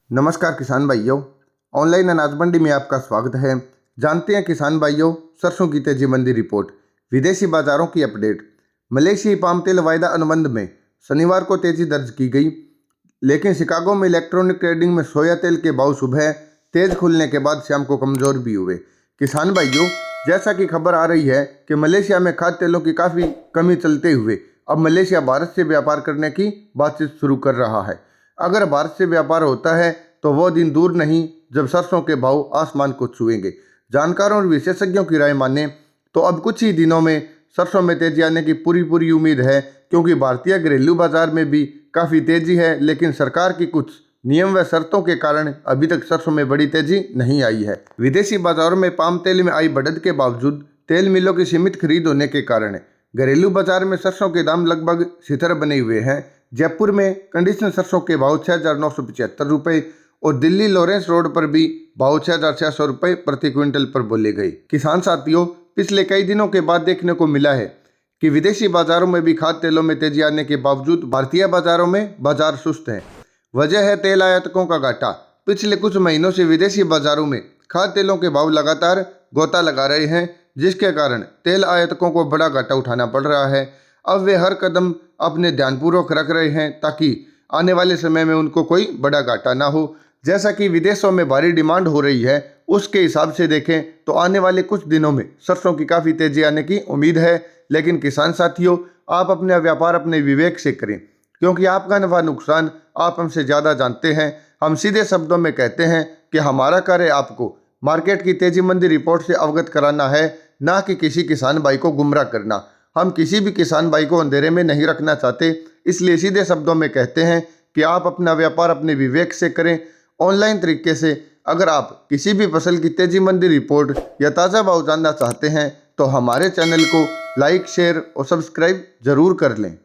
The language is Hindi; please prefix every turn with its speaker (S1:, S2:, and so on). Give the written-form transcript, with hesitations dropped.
S1: नमस्कार किसान भाइयों, ऑनलाइन अनाज मंडी में आपका स्वागत है। जानते हैं किसान भाइयों, सरसों की तेजी मंडी रिपोर्ट, विदेशी बाजारों की अपडेट। मलेशियाई पाम तेल वायदा अनुबंध में शनिवार को तेजी दर्ज की गई, लेकिन शिकागो में इलेक्ट्रॉनिक ट्रेडिंग में सोया तेल के भाव सुबह तेज खुलने के बाद शाम को कमजोर भी हुए। किसान भाइयों, जैसा कि खबर आ रही है कि मलेशिया में खाद्य तेलों की काफ़ी कमी चलते हुए अब मलेशिया भारत से व्यापार करने की बातचीत शुरू कर रहा है। अगर भारत से व्यापार होता है तो वो दिन दूर नहीं जब सरसों के भाव आसमान को छुएंगे। जानकारों और विशेषज्ञों की राय माने तो अब कुछ ही दिनों में सरसों में तेजी आने की पूरी उम्मीद है, क्योंकि भारतीय घरेलू बाजार में भी काफ़ी तेजी है, लेकिन सरकार की कुछ नियम व शर्तों के कारण अभी तक सरसों में बड़ी तेजी नहीं आई है। विदेशी बाजारों में पाम तेल में आई बढ़त के बावजूद तेल मिलों की सीमित खरीद होने के कारण घरेलू बाजार में सरसों के दाम लगभग स्थिर बने हुए हैं। जयपुर में कंडीशनर सरसों के भाव 6,975 रुपये और दिल्ली लॉरेंस रोड पर भी भाव 6,600 रुपये प्रति क्विंटल पर बोले गए। किसान साथियों, पिछले कई दिनों के बाद देखने को मिला है कि विदेशी बाजारों में भी खाद्य तेलों में तेजी आने के बावजूद भारतीय बाजारों में बाजार सुस्त है। वजह है तेल आयातकों का घाटा। पिछले कुछ महीनों से विदेशी बाजारों में खाद्य तेलों के भाव लगातार गोता लगा रहे हैं, जिसके कारण तेल आयातकों को बड़ा घाटा उठाना पड़ रहा है। अब वे हर कदम अपने ध्यानपूर्वक रख रहे हैं ताकि आने वाले समय में उनको कोई बड़ा घाटा ना हो। जैसा कि विदेशों में भारी डिमांड हो रही है, उसके हिसाब से देखें तो आने वाले कुछ दिनों में सरसों की काफ़ी तेजी आने की उम्मीद है। लेकिन किसान साथियों, आप अपना व्यापार अपने विवेक से करें, क्योंकि आपका नफा नुकसान आप हमसे ज़्यादा जानते हैं। हम सीधे शब्दों में कहते हैं कि हमारा कार्य आपको मार्केट की तेजी मंदी रिपोर्ट से अवगत कराना है, ना कि किसी किसान भाई को गुमराह करना। हम किसी भी किसान भाई को अंधेरे में नहीं रखना चाहते, इसलिए सीधे शब्दों में कहते हैं कि आप अपना व्यापार अपने विवेक से करें। ऑनलाइन तरीके से अगर आप किसी भी फसल की तेजी मंदी रिपोर्ट या ताज़ा भाव जानना चाहते हैं तो हमारे चैनल को लाइक, शेयर और सब्सक्राइब जरूर कर लें।